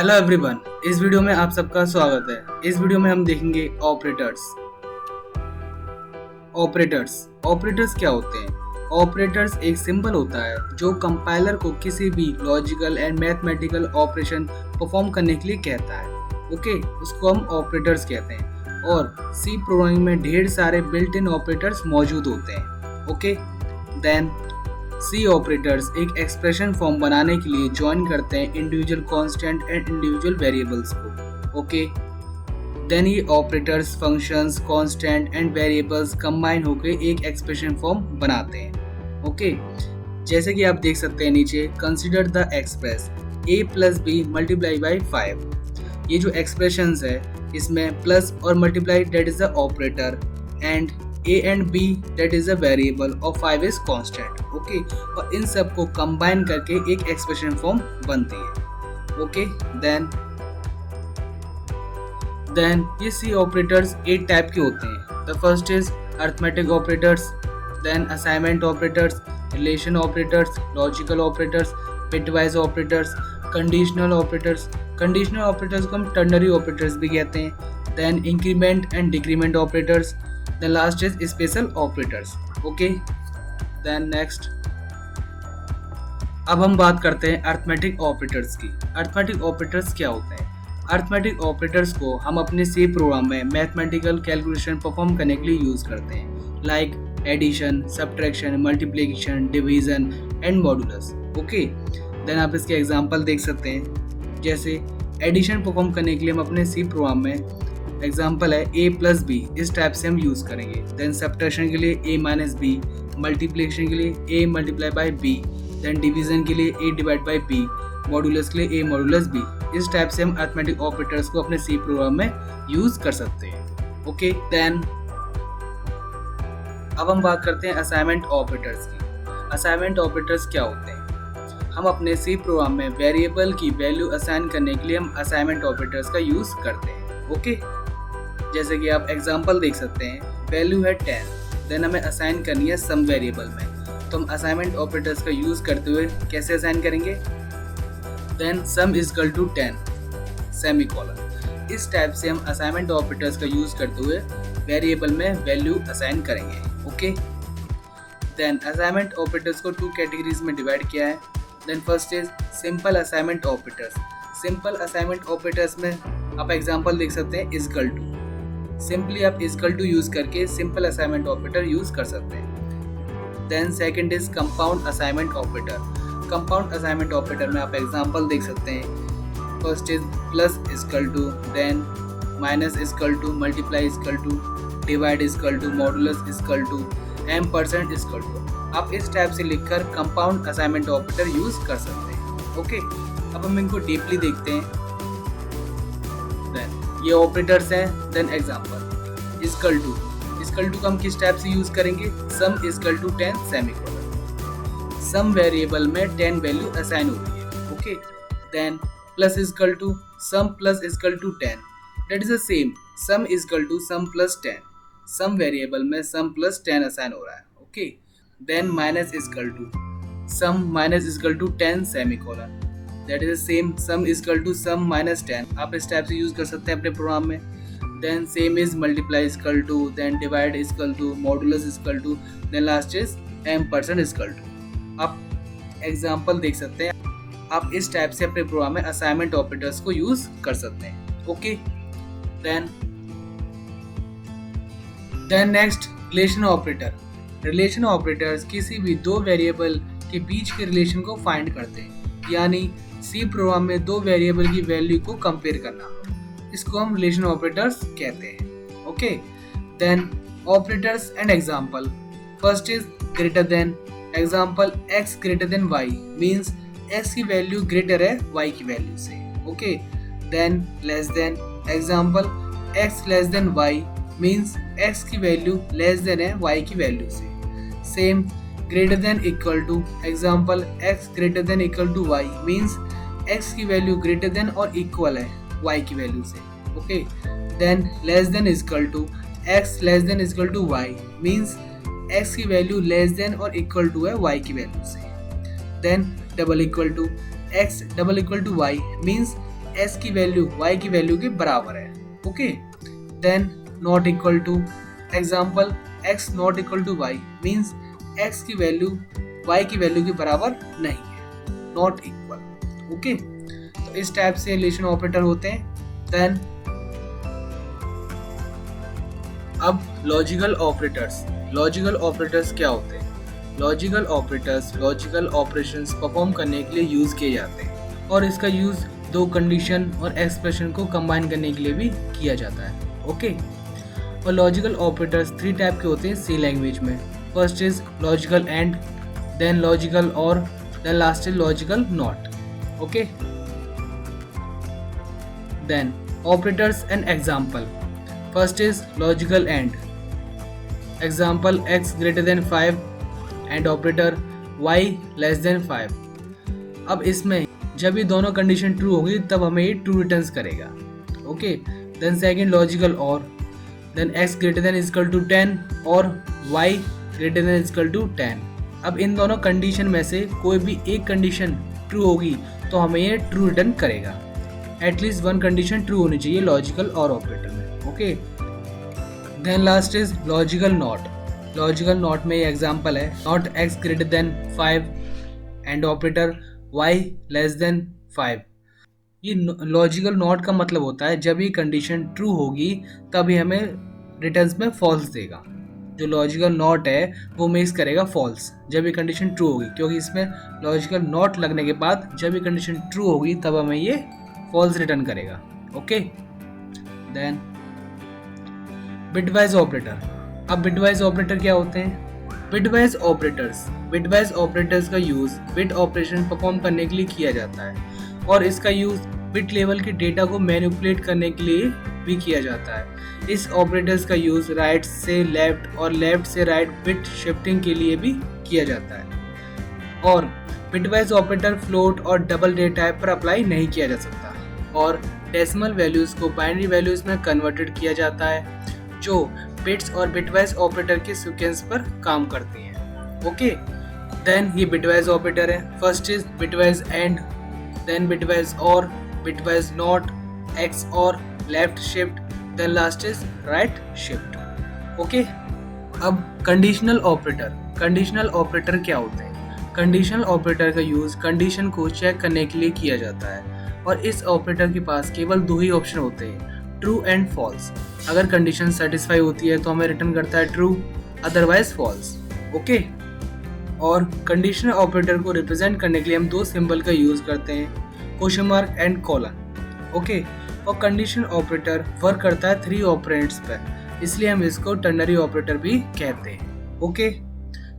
Hello everyone, इस video में आप सबका स्वागत है। इस वीडियो में हम देखेंगे ऑपरेटर्स। ऑपरेटर्स क्या होते हैं? ऑपरेटर्स एक सिंबल होता है जो कंपाइलर को किसी भी logical and mathematical operation perform करने के लिए कहता है। ओके, उसको हम ऑपरेटर्स कहते हैं और सी प्रोग्रामिंग में ढेर सारे बिल्ट इन ऑपरेटर्स मौजूद होते हैं। ओके, देन सी ऑपरेटर्स एक एक्सप्रेशन फॉर्म बनाने के लिए ज्वाइन करते हैं individual constant and individual variables को। ओके, देन ये operators functions constant and variables combine होकर एक एक्सप्रेशन फॉर्म बनाते हैं। ओके, जैसे कि आप देख सकते हैं नीचे, consider the express a plus B multiply by 5। ये जो एक्सप्रेशंस है इसमें प्लस और multiply that is the operator and a and b that is a variable और 5 is constant। ओके, और इन सब को कंबाइन करके एक एक्सप्रेशन फॉर्म बनती है। ओके, देन ये सी ऑपरेटर्स 8 टाइप के होते हैं। The first is arithmetic operators, then assignment operators, relation operators, logical operators, bitwise operators, conditional operators. Conditional operators को हम टर्नरी ऑपरेटर्स भी कहते हैं। Then increment and decrement operators. The last is special operators। Okay, then next अब हम बात करते हैं अरिथमेटिक ऑपरेटर्स की। अरिथमेटिक ऑपरेटर्स क्या होते हैं? अरिथमेटिक ऑपरेटर्स को हम अपने सी प्रोग्राम में मैथमेटिकल कैलकुलेशन परफॉर्म करने के लिए यूज करते हैं, like addition, subtraction, multiplication, division and modulus. Okay, then आप इसके एग्जांपल देख सकते हैं। जैसे एडिशन परफॉर्म करने के लिए हम अपने सी प्रोग्राम में एग्जाम्पल है a प्लस बी, इस टाइप से हम यूज़ करेंगे। देन सब्ट्रैक्शन के लिए a माइनस बी, मल्टीप्लिकेशन के लिए a multiply by B, then division के लिए a divide by B, modulus के लिए a मॉडुलस बी। इस टाइप से हम अरिथमेटिक ऑपरेटर्स को अपने सी प्रोग्राम में यूज़ कर सकते हैं। ओके, देन अब हम बात करते हैं असाइनमेंट ऑपरेटर्स की। असाइनमेंट ऑपरेटर्स क्या होते हैं? हम अपने सी प्रोग्राम में वेरिएबल की वैल्यू असाइन करने के लिए हम असाइनमेंट ऑपरेटर्स का यूज़ करते हैं। ओके, जैसे कि आप एग्जांपल देख सकते हैं, वैल्यू है 10, देन हमें असाइन करनी है सम वेरिएबल में। तो हम असाइनमेंट ऑपरेटर्स का यूज करते हुए कैसे असाइन करेंगे? Then sum is equal to 10 semicolon. इस टाइप से हम असाइनमेंट ऑपरेटर्स का यूज करते हुए वेरिएबल में वैल्यू असाइन करेंगे। ओके, देन असाइनमेंट ऑपरेटर्स को 2 कैटेगरीज में डिवाइड किया है। Then first is simple assignment operators. Simple assignment operators में आप एग्जांपल देख सकते हैं, इज इक्वल टू। सिंपली आप इक्वल टू यूज करके सिंपल असाइनमेंट ऑपरेटर यूज कर सकते हैं। Then second is compound assignment operator. Compound assignment operator में आप एग्जांपल देख सकते हैं। First is plus equal to, then minus equal to, multiply equal to, divide equal to, modulus equal to, m% equal to. आप इस type से लिखकर compound assignment operator use कर सकते हैं। ओके, अब हम इनको डीपली देखते हैं। ये ऑपरेटर्स हैं। देन एग्जांपल, इक्वल टू का हम किस टाइप से यूज करेंगे? Sum equal to 10 semicolon. Sum variable में 10 वैल्यू असाइन होती है। Okay, then plus equal to, sum plus equal to 10, that is the same, sum equal to sum plus 10। Sum variable में sum plus 10 assign हो रहा है। Okay, then minus equal to, sum minus equal to 10 semicolon, that is the same, sum equal to sum minus 10। आप इस type से use कर सकते हैं अपने प्रोग्राम में। Then same is multiply equal to, then divide equal to, modulus equal to, then last is m% equal to. आप example देख सकते हैं। आप इस टाइप से अपने प्रोग्राम में असाइनमेंट ऑपरेटर्स को यूज कर सकते हैं। Okay, then next relation operator. Relation operators किसी भी दो वेरिएबल के बीच के रिलेशन को फाइंड करते हैं, यानी सी प्रोग्राम में दो वेरिएबल की वैल्यू को कंपेयर करना, इसको हम रिलेशन ऑपरेटर्स कहते हैं। Okay, then operators and example. First is greater than. Example, x greater than y means x की वैल्यू ग्रेटर है y की वैल्यू से। Okay, then less than. Example, x less than y means x की value less than है y की value से। Same, greater than equal to. Example, x greater than equal to y means x की value greater than और equal है y की value से। Okay, then less than equal to, x less than equal to y means x की value less than और equal to है y की value से। Then double equal to, x double equal to y means s की value y की value के बराबर है। Okay, then not equal to, example x not equal to y means x की value y की value के बराबर नहीं है, नॉट इक्वल। ओके, तो इस टाइप से रिलेशन ऑपरेटर होते हैं। देन अब लॉजिकल ऑपरेटर्स, लॉजिकल ऑपरेटर्स क्या होते हैं? Logical operators logical operations perform करने के लिए यूज़ किए जाते हैं और इसका यूज़ दो कंडीशन और एक्सप्रेशन को कंबाइन करने के लिए भी किया जाता है। ओके, और लॉजिकल ऑपरेटर्स 3 टाइप के होते हैं सी लैंग्वेज में। First is logical and, then logical or, then last is logical not. Okay, then operators and example. First is logical and, example x greater than 5 and operator y less than 5। अब इसमें जब ये दोनों condition true होगी तब हमें ये true returns करेगा। Okay, then second logical or, then x greater than equal to 10 और y greater than equal to 10। अब इन दोनों कंडीशन में से कोई भी एक कंडीशन ट्रू होगी तो हमें ये ट्रू रिटर्न करेगा। एटलीस्ट वन कंडीशन ट्रू होनी चाहिए लॉजिकल और ऑपरेटर में। Okay, then last is logical not. Logical not में ये एग्जांपल है, not x greater than 5 and operator y less than 5। ये लॉजिकल नॉट का मतलब होता है जब ये कंडीशन ट्रू होगी तभी हमें रिटर्न्स में फॉल्स देगा। जो लॉजिकल नॉट है वो मिक्स करेगा फॉल्स जब ये कंडीशन ट्रू होगी, क्योंकि इसमें लॉजिकल नॉट लगने के बाद जब ये कंडीशन ट्रू होगी तब हमें ये फॉल्स रिटर्न करेगा। Okay, then bitwise operator. अब बिटवाइज ऑपरेटर क्या होते हैं? बिटवाइज ऑपरेटर्स का यूज बिट ऑपरेशन परफॉर्म करने के लिए किया जाता है और इसका यूज बिट लेवल के डेटा को मैनिपुलेट करने के लिए भी किया जाता है। इस ऑपरेटर्स का यूज राइट से लेफ्ट और लेफ्ट से राइट बिट शिफ्टिंग के लिए भी किया जाता है। और बिटवाइज ऑपरेटर फ्लोट और डबल डेटा टाइप पर अप्लाई नहीं किया जा सकता और डेसिमल वैल्यूज को बाइनरी वैल्यूज में कन्वर्टेड किया जाता है जो बिट्स और बिटवाइज ऑपरेटर के सीक्वेंस पर काम करती हैं। ओके, देन ये बिटवाइज ऑपरेटर है। First is bitwise and, then bitwise or, bitwise not, X or, left shift, then last is right shift. Okay, अब कंडीशनल ऑपरेटर। कंडीशनल ऑपरेटर क्या होते हैं? कंडीशनल ऑपरेटर का यूज कंडीशन को check करने के लिए किया जाता है और इस ऑपरेटर के पास केवल 2 ही ऑप्शन होते हैं, ट्रू एंड फॉल्स। अगर कंडीशन सेटिस्फाई होती है तो हमें रिटर्न करता है ट्रू, अदरवाइज फॉल्स। ओके, और कंडीशनल ऑपरेटर को रिप्रेजेंट करने के लिए हम 2 सिंबल का यूज करते हैं, question mark and colon. Okay, और कंडीशनल ऑपरेटर वर्क करता है 3 ऑपरेंड्स पर, इसलिए हम इसको टर्नरी ऑपरेटर भी कहते हैं। Okay,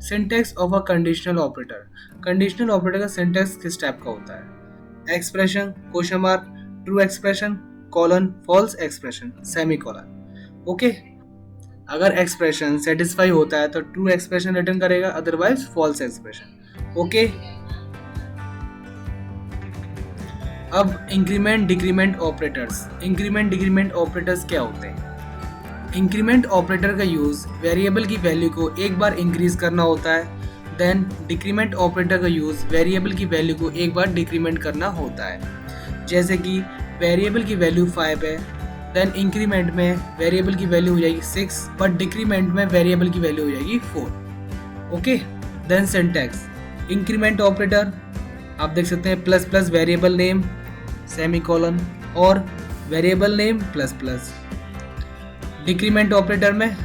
syntax of a conditional operator. Conditional operator का सिंटैक्स किस टाइप का होता है? Expression, question mark, true expression, colon, false expression, semicolon. Okay, अगर एक्सप्रेशन सेटिस्फाई होता है तो ट्रू एक्सप्रेशन रिटर्न करेगा, अदरवाइज फॉल्स एक्सप्रेशन। ओके, अब increment decrement operators. Increment decrement operators क्या होते हैं? इंक्रीमेंट ऑपरेटर का यूज वेरिएबल की वैल्यू को एक बार इंक्रीज करना होता है, देन डिक्रीमेंट ऑपरेटर का यूज वेरिएबल की वैल्यू को एक बार डिक्रीमेंट करना होता है। जैसे कि वेरिएबल की वैल्यू 5 है, देन इंक्रीमेंट में वेरिएबल की वैल्यू हो जाएगी 6, बट डिक्रीमेंट में वेरिएबल की वैल्यू हो जाएगी 4। Okay, then syntax. Increment operator आप देख सकते हैं plus plus variable name semicolon और variable name plus plus. Decrement operator में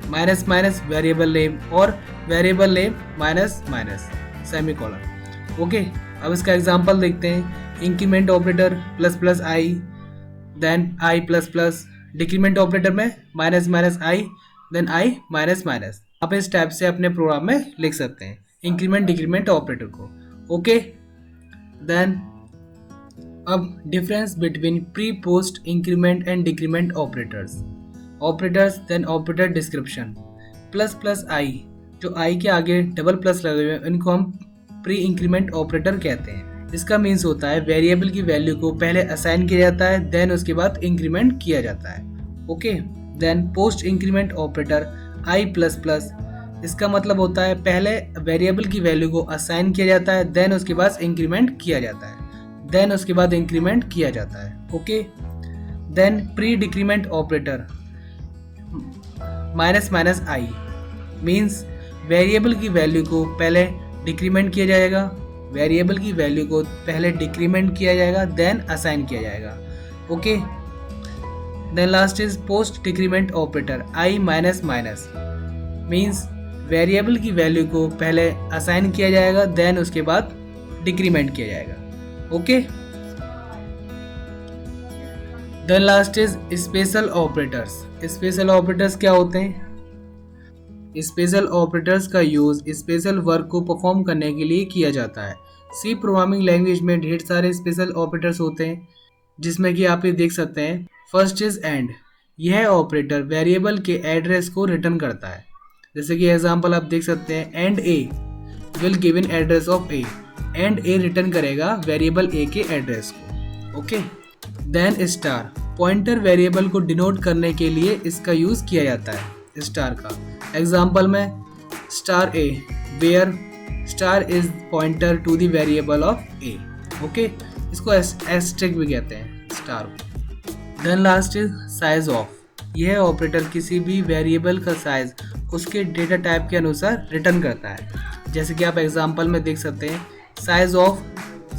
माइनस माइनस वेरिएबल नेम और variable name minus minus semicolon. Okay, अब इसका एग्जांपल देखते हैं। Increment operator plus plus I, then I plus plus. Decrement operator में minus minus I, then I minus minus. आप इस type से अपने प्रोग्राम में लिख सकते हैं इंक्रीमेंट डिक्रीमेंट ऑपरेटर को। ओके, देन अब difference between pre post increment and decrement operators. Operators, then operator description. Plus plus I, जो आई के आगे डबल प्लस लगे हुए हैं इनको हम प्री इंक्रीमेंट ऑपरेटर कहते हैं। इसका मीन्स होता है वेरिएबल की वैल्यू को पहले असाइन किया जाता है, देन उसके बाद इंक्रीमेंट किया जाता है। Okay, then post increment operator I plus plus. इसका मतलब होता है पहले वेरिएबल की वैल्यू को असाइन किया जाता है, देन उसके बाद इंक्रीमेंट किया जाता है, देन उसके बाद इंक्रीमेंट किया जाता है। Okay. Then pre decrement operator minus minus I means variable की वैल्यू को पहले डिक्रीमेंट किया जाएगा, वेरिएबल की वैल्यू को पहले डिक्रीमेंट किया जाएगा देन असाइन किया जाएगा। Okay. Then last is post decrement operator I minus minus means variable की वैल्यू को पहले असाइन किया जाएगा देन उसके बाद डिक्रीमेंट किया जाएगा। Okay. Then last is special operators. Special operators क्या होते हैं? स्पेशल ऑपरेटर्स का यूज स्पेशल वर्क को परफॉर्म करने के लिए किया जाता है। सी प्रोग्रामिंग लैंग्वेज में ढेर सारे स्पेशल ऑपरेटर्स होते हैं, जिसमें कि आप ये देख सकते हैं। First is and. यह ऑपरेटर वेरिएबल के एड्रेस को रिटर्न करता है। जैसे कि एग्जांपल आप देख सकते हैं, and A will give in address of A. And A return करेगा वेरिएबल ए के एड्रेस को। Okay. Then star. Pointer variable को डिनोट करने के लिए इसका यूज किया जाता है, स्टार का। एग्जाम्पल में star A where star is pointer to the variable of A. Okay. इसको एस्टेरिस्क भी कहते हैं स्टार को। Then last is size of. यह ऑपरेटर किसी भी वेरिएबल का साइज उसके डेटा टाइप के अनुसार रिटर्न करता है। जैसे कि आप एग्जाम्पल में देख सकते हैं, size of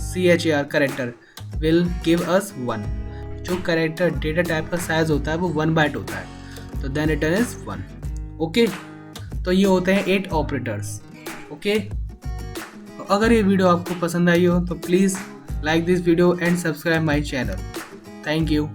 CHAR character will give us 1। जो करेक्टर डेटा टाइप का साइज होता है वो 1 बाइट होता है, तो देन रिटर्न इज 1। ओके। तो ये होते हैं 8 ऑपरेटर्स। ओके। अगर ये वीडियो आपको पसंद आई हो तो please like this video and subscribe my channel. Thank you.